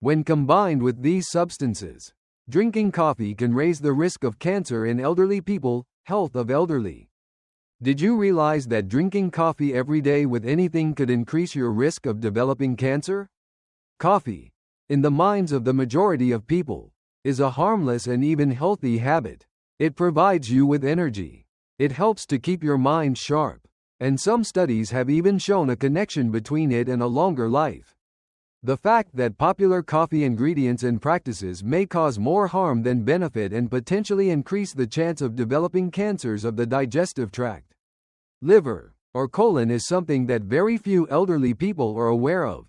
When combined with these substances, drinking coffee can raise the risk of cancer in elderly people. Health of elderly. Did you realize that drinking coffee every day with anything could increase your risk of developing cancer? Coffee, in the minds of the majority of people, is a harmless and even healthy habit. It provides you with energy. It helps to keep your mind sharp, and some studies have even shown a connection between it and a longer life. The fact that popular coffee ingredients and practices may cause more harm than benefit and potentially increase the chance of developing cancers of the digestive tract, liver, or colon is something that very few elderly people are aware of.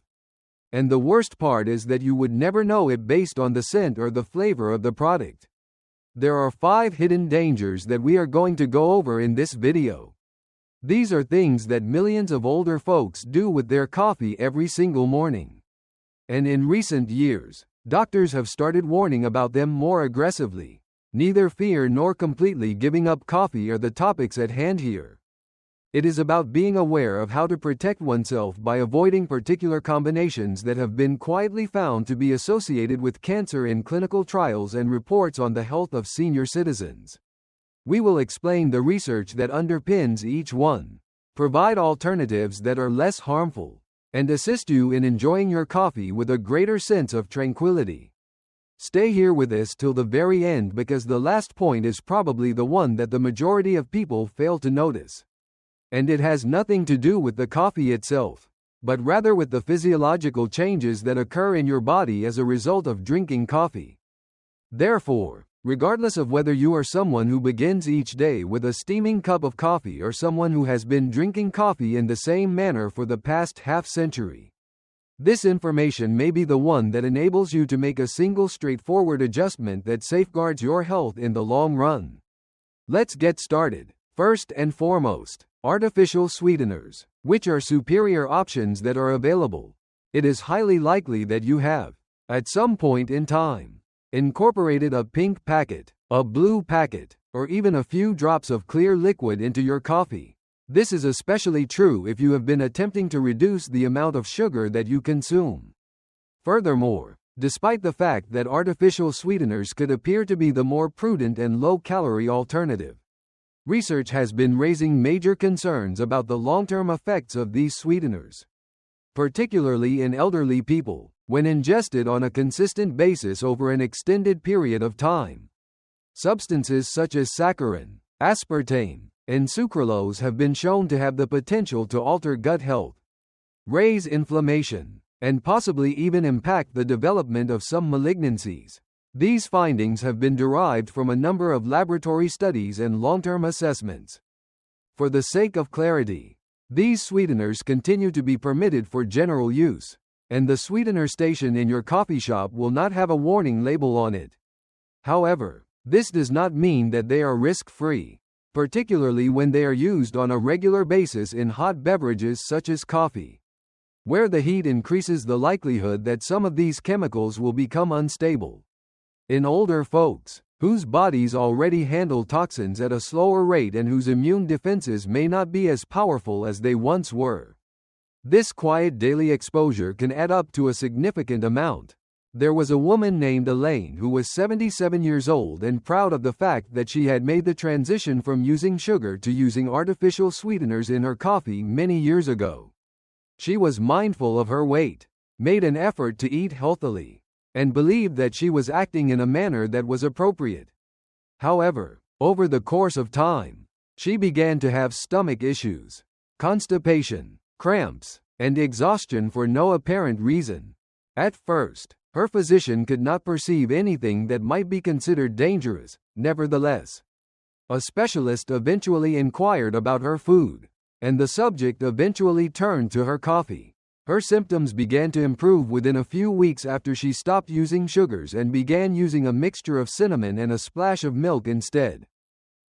And the worst part is that you would never know it based on the scent or the flavor of the product. There are 5 hidden dangers that we are going to go over in this video. These are things that millions of older folks do with their coffee every single morning. And in recent years, doctors have started warning about them more aggressively. Neither fear nor completely giving up coffee are the topics at hand here. It is about being aware of how to protect oneself by avoiding particular combinations that have been quietly found to be associated with cancer in clinical trials and reports on the health of senior citizens. We will explain the research that underpins each one, provide alternatives that are less harmful, and assist you in enjoying your coffee with a greater sense of tranquility. Stay here with us till the very end because the last point is probably the one that the majority of people fail to notice. And it has nothing to do with the coffee itself, but rather with the physiological changes that occur in your body as a result of drinking coffee. Therefore, regardless of whether you are someone who begins each day with a steaming cup of coffee or someone who has been drinking coffee in the same manner for the past half-century, this information may be the one that enables you to make a single straightforward adjustment that safeguards your health in the long run. Let's get started. First and foremost, artificial sweeteners, which are superior options that are available. It is highly likely that you have, at some point in time, incorporated a pink packet, a blue packet, or even a few drops of clear liquid into your coffee. This is especially true if you have been attempting to reduce the amount of sugar that you consume. Furthermore, despite the fact that artificial sweeteners could appear to be the more prudent and low-calorie alternative, research has been raising major concerns about the long-term effects of these sweeteners, particularly in elderly people, when ingested on a consistent basis over an extended period of time. Substances such as saccharin, aspartame, and sucralose have been shown to have the potential to alter gut health, raise inflammation, and possibly even impact the development of some malignancies. These findings have been derived from a number of laboratory studies and long-term assessments. For the sake of clarity, these sweeteners continue to be permitted for general use, and the sweetener station in your coffee shop will not have a warning label on it. However, this does not mean that they are risk-free, particularly when they are used on a regular basis in hot beverages such as coffee, where the heat increases the likelihood that some of these chemicals will become unstable. In older folks, whose bodies already handle toxins at a slower rate and whose immune defenses may not be as powerful as they once were, this quiet daily exposure can add up to a significant amount. There was a woman named Elaine who was 77 years old and proud of the fact that she had made the transition from using sugar to using artificial sweeteners in her coffee many years ago. She was mindful of her weight, made an effort to eat healthily, and believed that she was acting in a manner that was appropriate. However, over the course of time, she began to have stomach issues, constipation, cramps, and exhaustion for no apparent reason. At first, her physician could not perceive anything that might be considered dangerous. Nevertheless, a specialist eventually inquired about her food, and the subject eventually turned to her coffee. Her symptoms began to improve within a few weeks after she stopped using sugars and began using a mixture of cinnamon and a splash of milk instead.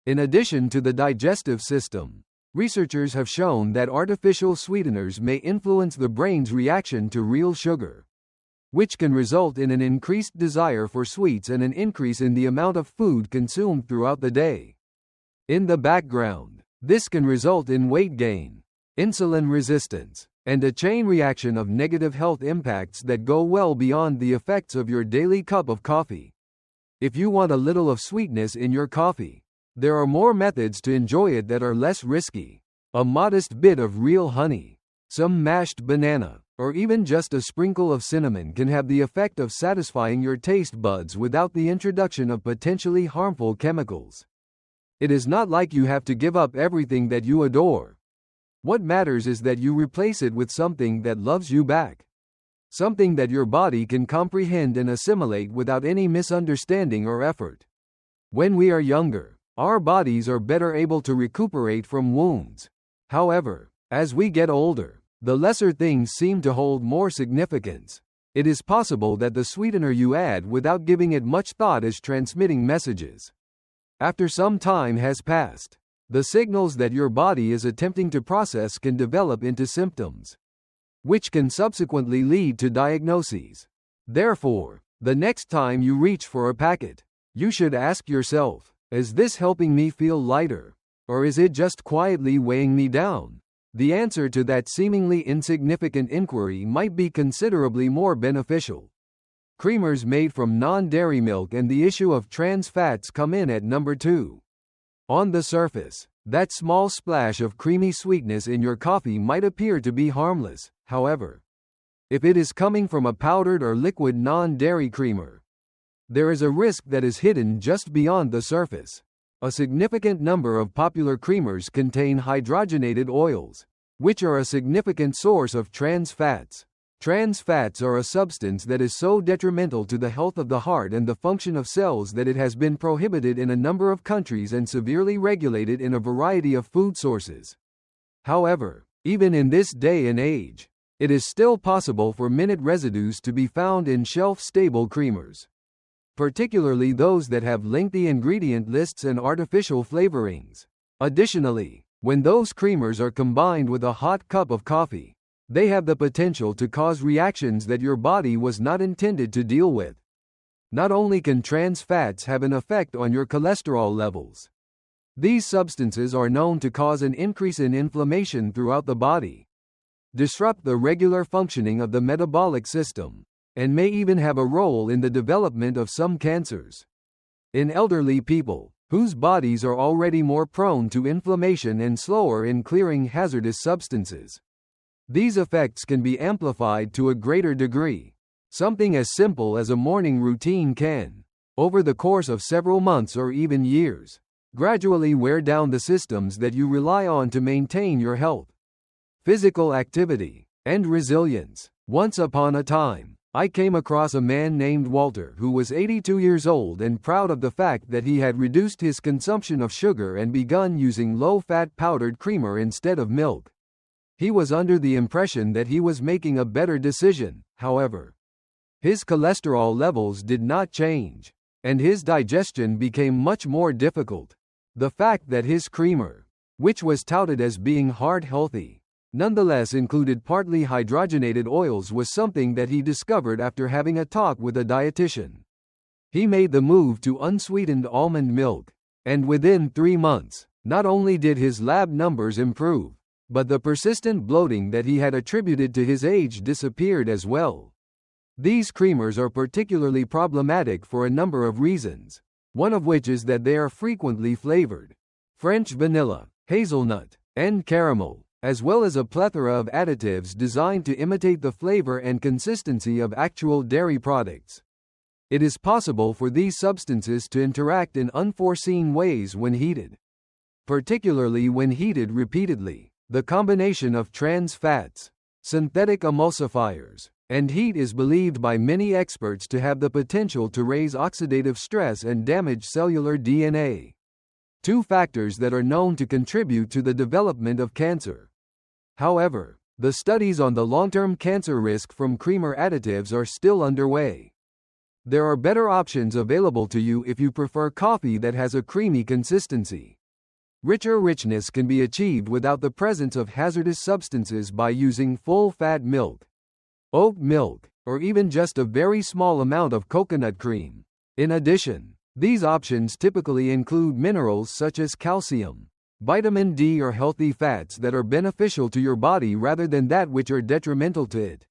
In addition to the digestive system, researchers have shown that artificial sweeteners may influence the brain's reaction to real sugar, which can result in an increased desire for sweets and an increase in the amount of food consumed throughout the day. In the background, this can result in weight gain, insulin resistance, and a chain reaction of negative health impacts that go well beyond the effects of your daily cup of coffee. If you want a little of sweetness in your coffee, there are more methods to enjoy it that are less risky. A modest bit of real honey, some mashed banana, or even just a sprinkle of cinnamon can have the effect of satisfying your taste buds without the introduction of potentially harmful chemicals. It is not like you have to give up everything that you adore. What matters is that you replace it with something that loves you back. Something that your body can comprehend and assimilate without any misunderstanding or effort. When we are younger, our bodies are better able to recuperate from wounds. However, as we get older, the lesser things seem to hold more significance. It is possible that the sweetener you add without giving it much thought is transmitting messages. After some time has passed, the signals that your body is attempting to process can develop into symptoms, which can subsequently lead to diagnoses. Therefore, the next time you reach for a packet, you should ask yourself, is this helping me feel lighter? Or is it just quietly weighing me down? The answer to that seemingly insignificant inquiry might be considerably more beneficial. Creamers made from non-dairy milk and the issue of trans fats come in at number 2. On the surface, that small splash of creamy sweetness in your coffee might appear to be harmless. However, if it is coming from a powdered or liquid non-dairy creamer, there is a risk that is hidden just beyond the surface. A significant number of popular creamers contain hydrogenated oils, which are a significant source of trans fats. Trans fats are a substance that is so detrimental to the health of the heart and the function of cells that it has been prohibited in a number of countries and severely regulated in a variety of food sources. However, even in this day and age, it is still possible for minute residues to be found in shelf-stable creamers, particularly those that have lengthy ingredient lists and artificial flavorings. Additionally, when those creamers are combined with a hot cup of coffee, they have the potential to cause reactions that your body was not intended to deal with. Not only can trans fats have an effect on your cholesterol levels, these substances are known to cause an increase in inflammation throughout the body, disrupt the regular functioning of the metabolic system, and may even have a role in the development of some cancers. In elderly people, whose bodies are already more prone to inflammation and slower in clearing hazardous substances, these effects can be amplified to a greater degree. Something as simple as a morning routine can, over the course of several months or even years, gradually wear down the systems that you rely on to maintain your health, physical activity, and resilience. Once upon a time, I came across a man named Walter who was 82 years old and proud of the fact that he had reduced his consumption of sugar and begun using low-fat powdered creamer instead of milk. He was under the impression that he was making a better decision. However, his cholesterol levels did not change, and his digestion became much more difficult. The fact that his creamer, which was touted as being heart-healthy, nonetheless included partly hydrogenated oils was something that he discovered after having a talk with a dietitian. He made the move to unsweetened almond milk, and within 3 months, not only did his lab numbers improve, but the persistent bloating that he had attributed to his age disappeared as well. These creamers are particularly problematic for a number of reasons, one of which is that they are frequently flavored French vanilla, hazelnut, and caramel, as well as a plethora of additives designed to imitate the flavor and consistency of actual dairy products. It is possible for these substances to interact in unforeseen ways when heated, particularly when heated repeatedly. The combination of trans fats, synthetic emulsifiers, and heat is believed by many experts to have the potential to raise oxidative stress and damage cellular DNA, 2 factors that are known to contribute to the development of cancer. However, the studies on the long-term cancer risk from creamer additives are still underway. There are better options available to you if you prefer coffee that has a creamy consistency. Richer richness can be achieved without the presence of hazardous substances by using full-fat milk, oat milk, or even just a very small amount of coconut cream. In addition, these options typically include minerals such as calcium, vitamin D or healthy fats that are beneficial to your body rather than that which are detrimental to it.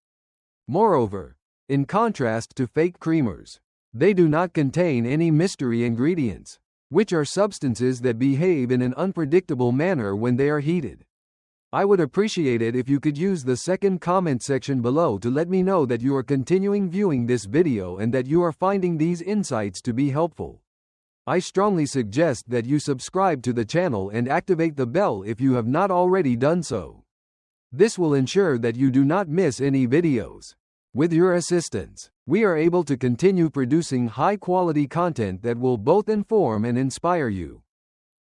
Moreover, in contrast to fake creamers, they do not contain any mystery ingredients, which are substances that behave in an unpredictable manner when they are heated. I would appreciate it if you could use the second comment section below to let me know that you are continuing viewing this video and that you are finding these insights to be helpful. I strongly suggest that you subscribe to the channel and activate the bell if you have not already done so. This will ensure that you do not miss any videos. With your assistance, we are able to continue producing high-quality content that will both inform and inspire you.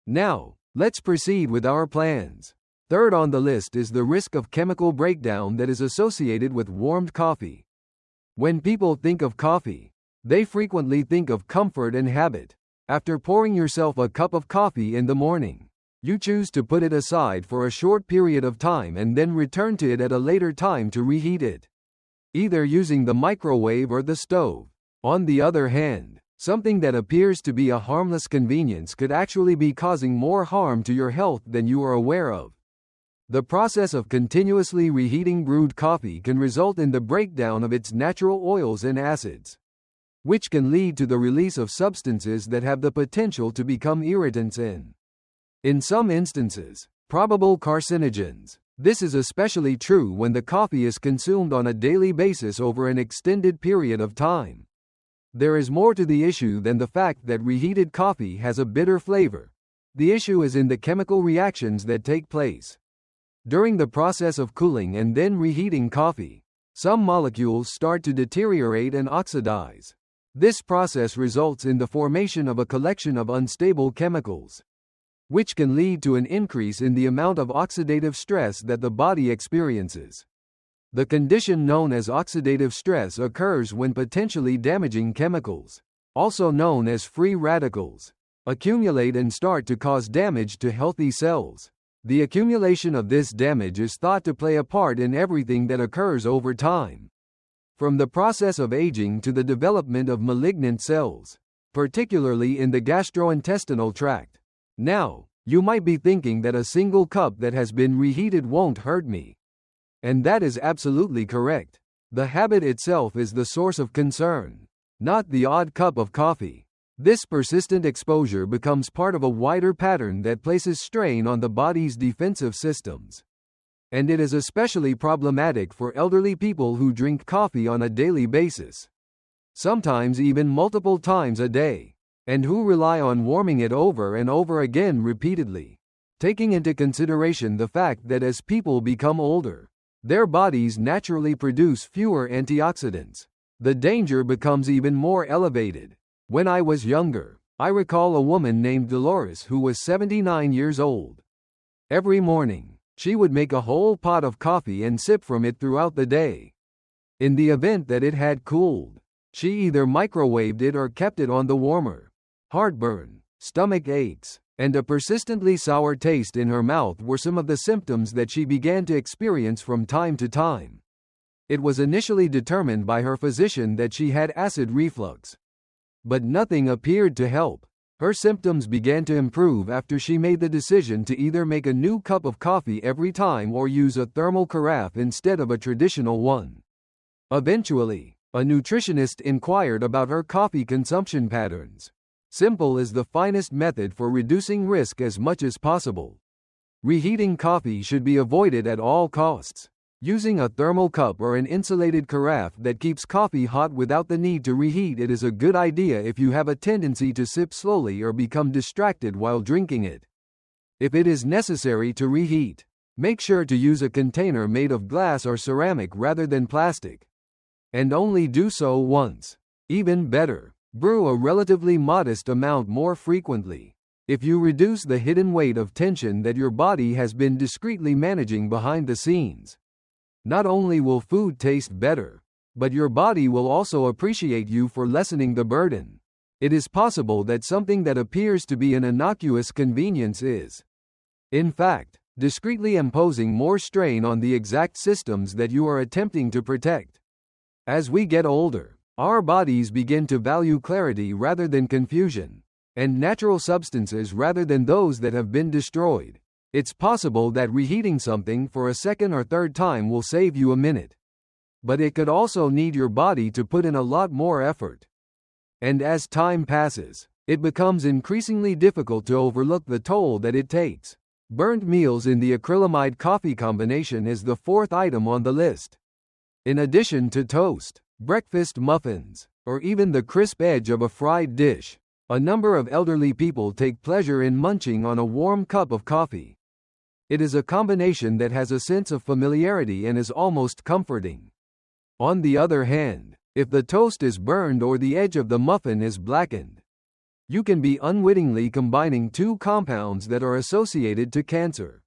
Now, let's proceed with our plans. Third on the list is the risk of chemical breakdown that is associated with warmed coffee. When people think of coffee, they frequently think of comfort and habit. After pouring yourself a cup of coffee in the morning, you choose to put it aside for a short period of time and then return to it at a later time to reheat it, either using the microwave or the stove. On the other hand, something that appears to be a harmless convenience could actually be causing more harm to your health than you are aware of. The process of continuously reheating brewed coffee can result in the breakdown of its natural oils and acids, which can lead to the release of substances that have the potential to become irritants and, in some instances, probable carcinogens. This is especially true when the coffee is consumed on a daily basis over an extended period of time. There is more to the issue than the fact that reheated coffee has a bitter flavor. The issue is in the chemical reactions that take place during the process of cooling and then reheating coffee. Some molecules start to deteriorate and oxidize. This process results in the formation of a collection of unstable chemicals, which can lead to an increase in the amount of oxidative stress that the body experiences. The condition known as oxidative stress occurs when potentially damaging chemicals, also known as free radicals, accumulate and start to cause damage to healthy cells. The accumulation of this damage is thought to play a part in everything that occurs over time, from the process of aging to the development of malignant cells, particularly in the gastrointestinal tract. Now, you might be thinking that a single cup that has been reheated won't hurt me. And that is absolutely correct. The habit itself is the source of concern, not the odd cup of coffee. This persistent exposure becomes part of a wider pattern that places strain on the body's defensive systems. And it is especially problematic for elderly people who drink coffee on a daily basis, sometimes even multiple times a day, and who rely on warming it over and over again repeatedly. Taking into consideration the fact that as people become older, their bodies naturally produce fewer antioxidants, the danger becomes even more elevated. When I was younger, I recall a woman named Dolores who was 79 years old. Every morning, she would make a whole pot of coffee and sip from it throughout the day. In the event that it had cooled, she either microwaved it or kept it on the warmer. Heartburn, stomach aches, and a persistently sour taste in her mouth were some of the symptoms that she began to experience from time to time. It was initially determined by her physician that she had acid reflux, but nothing appeared to help. Her symptoms began to improve after she made the decision to either make a new cup of coffee every time or use a thermal carafe instead of a traditional one. Eventually, a nutritionist inquired about her coffee consumption patterns. Simple is the finest method for reducing risk as much as possible. Reheating coffee should be avoided at all costs. Using a thermal cup or an insulated carafe that keeps coffee hot without the need to reheat it is a good idea if you have a tendency to sip slowly or become distracted while drinking it. If it is necessary to reheat, make sure to use a container made of glass or ceramic rather than plastic. And only do so once. Even better, brew a relatively modest amount more frequently. If you reduce the hidden weight of tension that your body has been discreetly managing behind the scenes, not only will food taste better, but your body will also appreciate you for lessening the burden. It is possible that something that appears to be an innocuous convenience is, in fact, discreetly imposing more strain on the exact systems that you are attempting to protect. As we get older, our bodies begin to value clarity rather than confusion, and natural substances rather than those that have been destroyed. It's possible that reheating something for a second or third time will save you a minute. But it could also need your body to put in a lot more effort. And as time passes, it becomes increasingly difficult to overlook the toll that it takes. Burnt meals in the acrylamide coffee combination is the fourth item on the list. In addition to toast, breakfast muffins, or even the crisp edge of a fried dish, a number of elderly people take pleasure in munching on a warm cup of coffee. It is a combination that has a sense of familiarity and is almost comforting. On the other hand, if the toast is burned or the edge of the muffin is blackened, you can be unwittingly combining two compounds that are associated to cancer.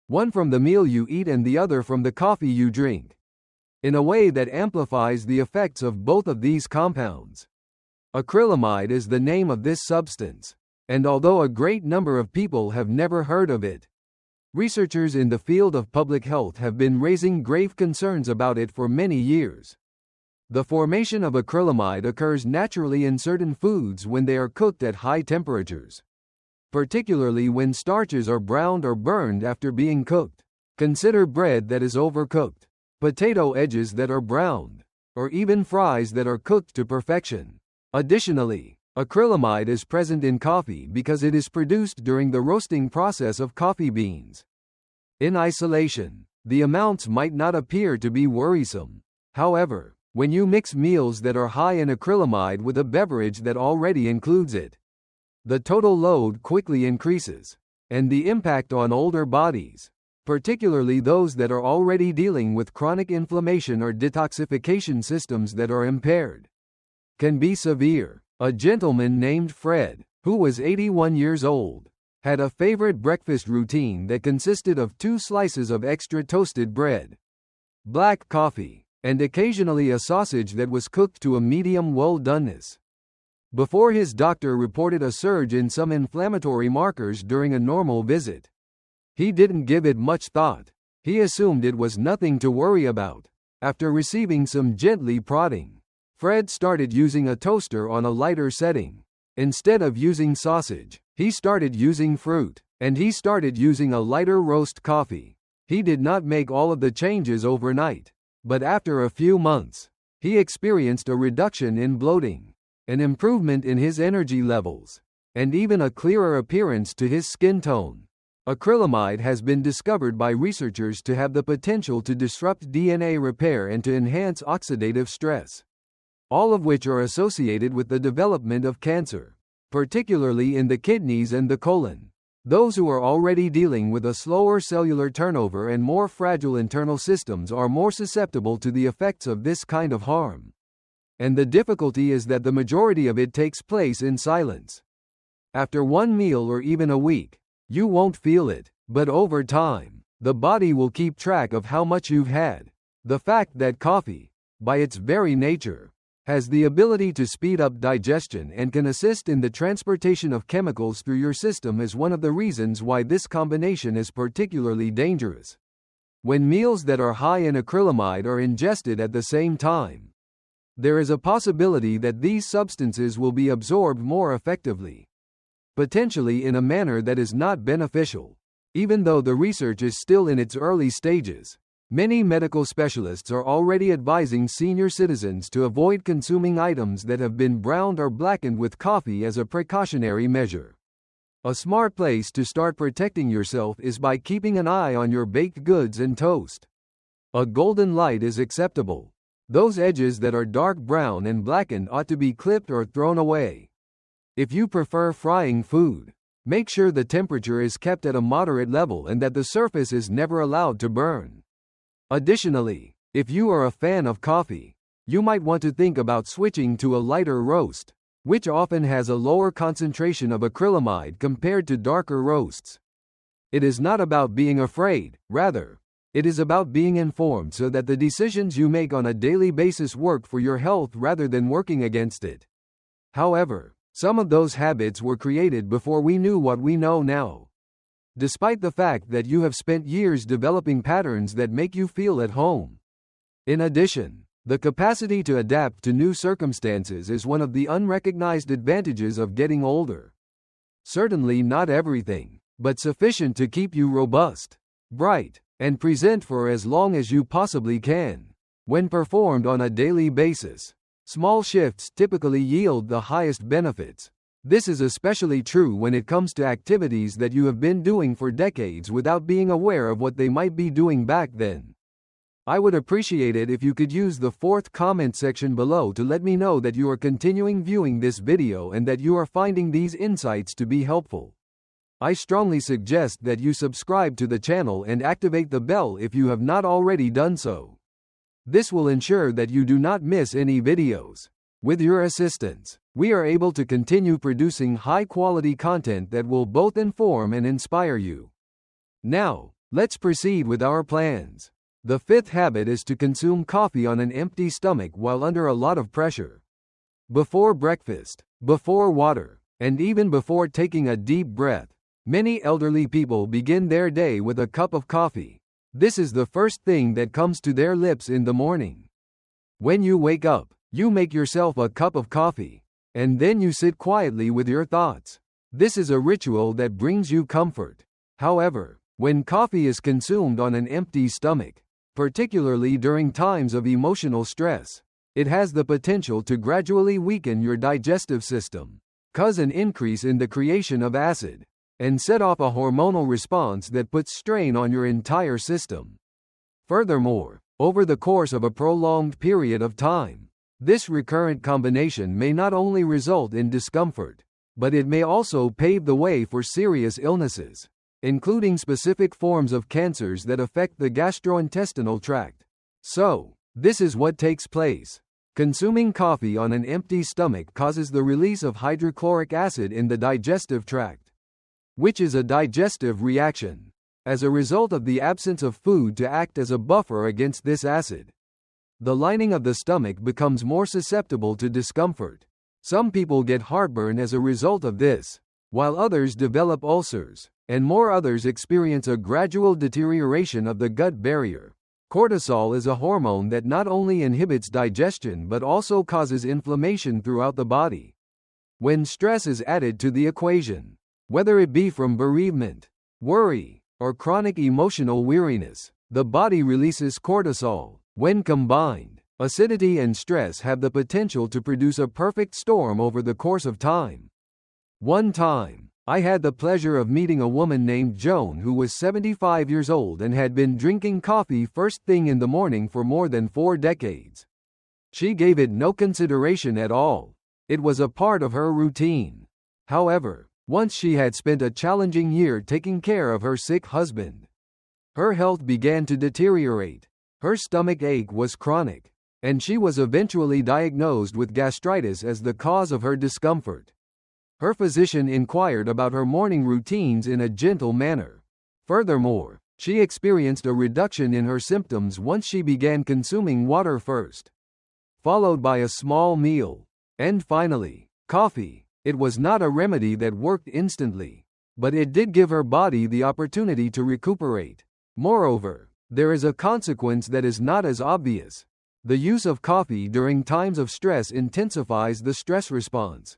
One from the meal you eat and the other from the coffee you drink, in a way that amplifies the effects of both of these compounds. Acrylamide is the name of this substance, and although a great number of people have never heard of it, researchers in the field of public health have been raising grave concerns about it for many years. The formation of acrylamide occurs naturally in certain foods when they are cooked at high temperatures, particularly when starches are browned or burned after being cooked. Consider bread that is overcooked, potato edges that are browned, or even fries that are cooked to perfection. Additionally, acrylamide is present in coffee because it is produced during the roasting process of coffee beans. In isolation, the amounts might not appear to be worrisome. However, when you mix meals that are high in acrylamide with a beverage that already includes it, the total load quickly increases, and the impact on older bodies, particularly those that are already dealing with chronic inflammation or detoxification systems that are impaired, can be severe. A gentleman named Fred, who was 81 years old, had a favorite breakfast routine that consisted of 2 slices of extra toasted bread, black coffee, and occasionally a sausage that was cooked to a medium well-doneness. Before his doctor reported a surge in some inflammatory markers during a normal visit, he didn't give it much thought. He assumed it was nothing to worry about. After receiving some gently prodding, Fred started using a toaster on a lighter setting. Instead of using sausage, he started using fruit, and he started using a lighter roast coffee. He did not make all of the changes overnight, but after a few months, he experienced a reduction in bloating, an improvement in his energy levels, and even a clearer appearance to his skin tone. Acrylamide has been discovered by researchers to have the potential to disrupt DNA repair and to enhance oxidative stress, all of which are associated with the development of cancer, particularly in the kidneys and the colon. Those who are already dealing with a slower cellular turnover and more fragile internal systems are more susceptible to the effects of this kind of harm. And the difficulty is that the majority of it takes place in silence. After one meal or even a week, you won't feel it, but over time, the body will keep track of how much you've had. The fact that coffee, by its very nature, has the ability to speed up digestion and can assist in the transportation of chemicals through your system is one of the reasons why this combination is particularly dangerous. When meals that are high in acrylamide are ingested at the same time, there is a possibility that these substances will be absorbed more effectively, potentially in a manner that is not beneficial. Even though the research is still in its early stages, many medical specialists are already advising senior citizens to avoid consuming items that have been browned or blackened with coffee as a precautionary measure. A smart place to start protecting yourself is by keeping an eye on your baked goods and toast. A golden light is acceptable. Those edges that are dark brown and blackened ought to be clipped or thrown away. If you prefer frying food, make sure the temperature is kept at a moderate level and that the surface is never allowed to burn. Additionally, if you are a fan of coffee, you might want to think about switching to a lighter roast, which often has a lower concentration of acrylamide compared to darker roasts. It is not about being afraid, rather, it is about being informed so that the decisions you make on a daily basis work for your health rather than working against it. However, some of those habits were created before we knew what we know now. Despite the fact that you have spent years developing patterns that make you feel at home. In addition, the capacity to adapt to new circumstances is one of the unrecognized advantages of getting older. Certainly not everything, but sufficient to keep you robust, bright, and present for as long as you possibly can. When performed on a daily basis, small shifts typically yield the highest benefits. This is especially true when it comes to activities that you have been doing for decades without being aware of what they might be doing back then. I would appreciate it if you could use the fourth comment section below to let me know that you are continuing viewing this video and that you are finding these insights to be helpful. I strongly suggest that you subscribe to the channel and activate the bell if you have not already done so. This will ensure that you do not miss any videos. With your assistance, we are able to continue producing high-quality content that will both inform and inspire you. Now, let's proceed with our plans. The fifth habit is to consume coffee on an empty stomach while under a lot of pressure. Before breakfast, before water, and even before taking a deep breath, many elderly people begin their day with a cup of coffee. This is the first thing that comes to their lips in the morning. When you wake up, you make yourself a cup of coffee, and then you sit quietly with your thoughts. This is a ritual that brings you comfort. However, when coffee is consumed on an empty stomach, particularly during times of emotional stress, it has the potential to gradually weaken your digestive system, cause an increase in the creation of acid, and set off a hormonal response that puts strain on your entire system. Furthermore, over the course of a prolonged period of time, this recurrent combination may not only result in discomfort, but it may also pave the way for serious illnesses, including specific forms of cancers that affect the gastrointestinal tract. So, this is what takes place. Consuming coffee on an empty stomach causes the release of hydrochloric acid in the digestive tract, which is a digestive reaction. As a result of the absence of food to act as a buffer against this acid, the lining of the stomach becomes more susceptible to discomfort. Some people get heartburn as a result of this, while others develop ulcers, and more others experience a gradual deterioration of the gut barrier. Cortisol is a hormone that not only inhibits digestion but also causes inflammation throughout the body. When stress is added to the equation, whether it be from bereavement, worry, or chronic emotional weariness, the body releases cortisol. When combined, acidity and stress have the potential to produce a perfect storm over the course of time. One time, I had the pleasure of meeting a woman named Joan who was 75 years old and had been drinking coffee first thing in the morning for more than 4 decades. She gave it no consideration at all. It was a part of her routine. However, once she had spent a challenging year taking care of her sick husband, her health began to deteriorate. Her stomach ache was chronic, and she was eventually diagnosed with gastritis as the cause of her discomfort. Her physician inquired about her morning routines in a gentle manner. Furthermore, she experienced a reduction in her symptoms once she began consuming water first, followed by a small meal, and finally, coffee. It was not a remedy that worked instantly, but it did give her body the opportunity to recuperate. Moreover, there is a consequence that is not as obvious. The use of coffee during times of stress intensifies the stress response,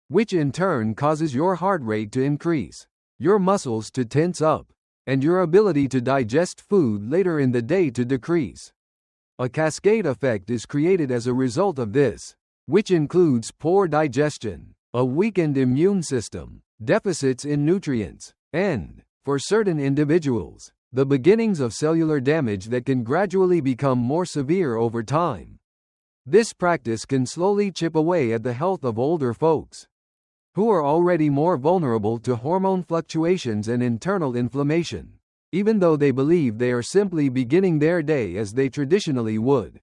which in turn causes your heart rate to increase, your muscles to tense up, and your ability to digest food later in the day to decrease. A cascade effect is created as a result of this, which includes poor digestion, a weakened immune system, deficits in nutrients, and, for certain individuals, the beginnings of cellular damage that can gradually become more severe over time. This practice can slowly chip away at the health of older folks, who are already more vulnerable to hormone fluctuations and internal inflammation, even though they believe they are simply beginning their day as they traditionally would.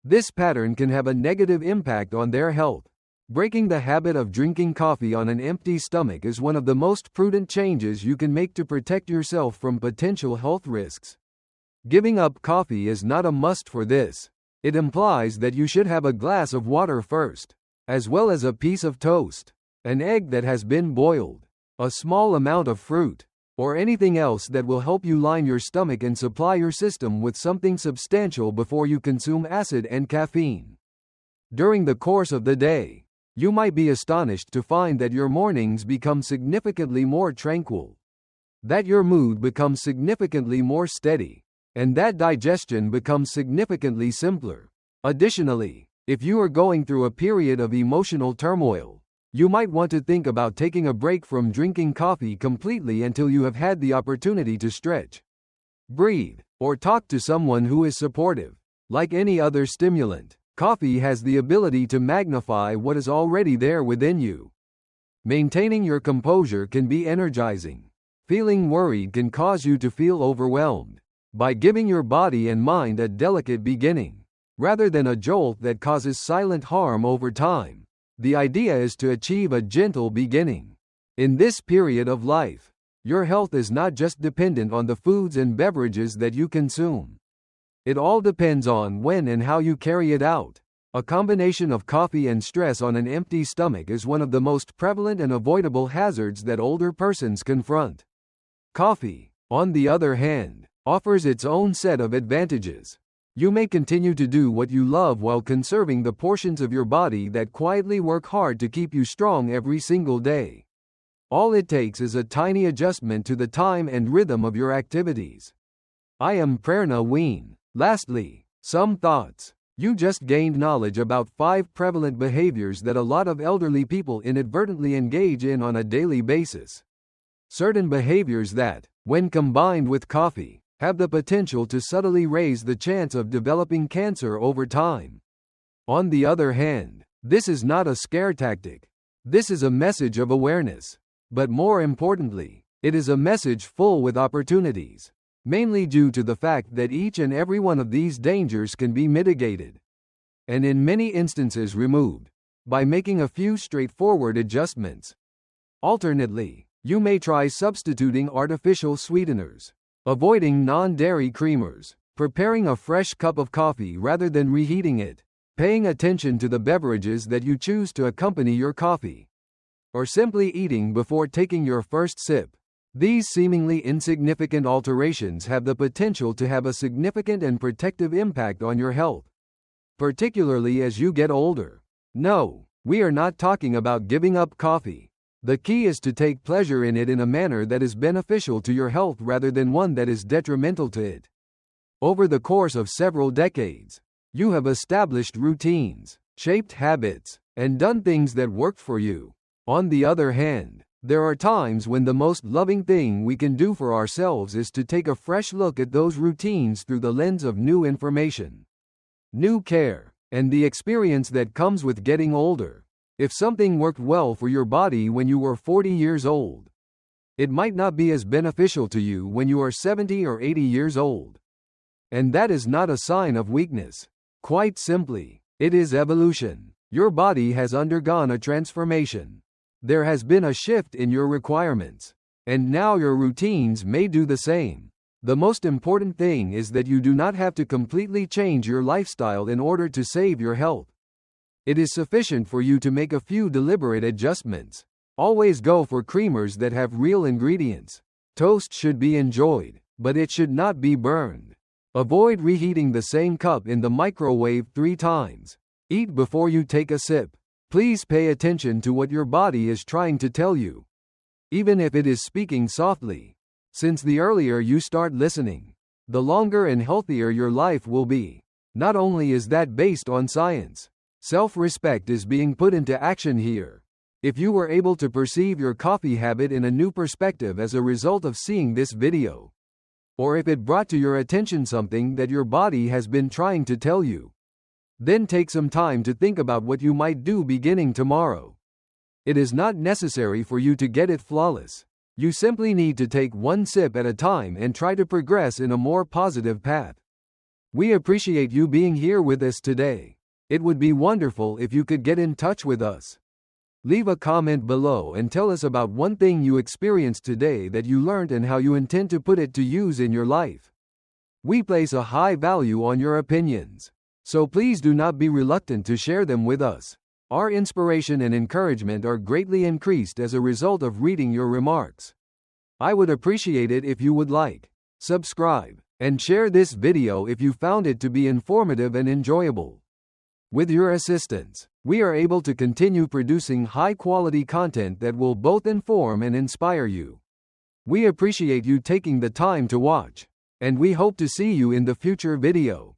This pattern can have a negative impact on their health. Breaking the habit of drinking coffee on an empty stomach is one of the most prudent changes you can make to protect yourself from potential health risks. Giving up coffee is not a must for this. It implies that you should have a glass of water first, as well as a piece of toast, an egg that has been boiled, a small amount of fruit, or anything else that will help you line your stomach and supply your system with something substantial before you consume acid and caffeine. During the course of the day, you might be astonished to find that your mornings become significantly more tranquil. that your mood becomes significantly more steady, and that digestion becomes significantly simpler. Additionally, if you are going through a period of emotional turmoil, you might want to think about taking a break from drinking coffee completely until you have had the opportunity to stretch, breathe, or talk to someone who is supportive. Like any other stimulant, coffee has the ability to magnify what is already there within you. Maintaining your composure can be energizing. Feeling worried can cause you to feel overwhelmed. By giving your body and mind a delicate beginning, rather than a jolt that causes silent harm over time, the idea is to achieve a gentle beginning. In this period of life, your health is not just dependent on the foods and beverages that you consume. It all depends on when and how you carry it out. A combination of coffee and stress on an empty stomach is one of the most prevalent and avoidable hazards that older persons confront. Coffee, on the other hand, offers its own set of advantages. You may continue to do what you love while conserving the portions of your body that quietly work hard to keep you strong every single day. All it takes is a tiny adjustment to the time and rhythm of your activities. I am Prerna Ween. Lastly, some thoughts. You just gained knowledge about 5 prevalent behaviors that a lot of elderly people inadvertently engage in on a daily basis. Certain behaviors that, when combined with coffee, have the potential to subtly raise the chance of developing cancer over time. On the other hand, this is not a scare tactic. This is a message of awareness. But more importantly, it is a message full with opportunities, mainly due to the fact that each and every one of these dangers can be mitigated, and in many instances removed, by making a few straightforward adjustments. Alternately, you may try substituting artificial sweeteners, avoiding non-dairy creamers, preparing a fresh cup of coffee rather than reheating it, paying attention to the beverages that you choose to accompany your coffee, or simply eating before taking your first sip. These seemingly insignificant alterations have the potential to have a significant and protective impact on your health, particularly as you get older. No, we are not talking about giving up coffee. The key is to take pleasure in it in a manner that is beneficial to your health rather than one that is detrimental to it. Over the course of several decades, you have established routines, shaped habits, and done things that worked for you. On the other hand, there are times when the most loving thing we can do for ourselves is to take a fresh look at those routines through the lens of new information, new care, and the experience that comes with getting older. If something worked well for your body when you were 40 years old, it might not be as beneficial to you when you are 70 or 80 years old. And that is not a sign of weakness. Quite simply, it is evolution. Your body has undergone a transformation. There has been a shift in your requirements, and now your routines may do the same. The most important thing is that you do not have to completely change your lifestyle in order to save your health. It is sufficient for you to make a few deliberate adjustments. Always go for creamers that have real ingredients. Toast should be enjoyed, but it should not be burned. Avoid reheating the same cup in the microwave 3 times. Eat before you take a sip. Please pay attention to what your body is trying to tell you, even if it is speaking softly. Since the earlier you start listening, the longer and healthier your life will be. Not only is that based on science, self-respect is being put into action here. If you were able to perceive your coffee habit in a new perspective as a result of seeing this video, or if it brought to your attention something that your body has been trying to tell you, then take some time to think about what you might do beginning tomorrow. It is not necessary for you to get it flawless. You simply need to take one sip at a time and try to progress in a more positive path. We appreciate you being here with us today. It would be wonderful if you could get in touch with us. Leave a comment below and tell us about one thing you experienced today that you learned and how you intend to put it to use in your life. We place a high value on your opinions, so please do not be reluctant to share them with us. Our inspiration and encouragement are greatly increased as a result of reading your remarks. I would appreciate it if you would like, subscribe, and share this video if you found it to be informative and enjoyable. With your assistance, we are able to continue producing high-quality content that will both inform and inspire you. We appreciate you taking the time to watch, and we hope to see you in the future video.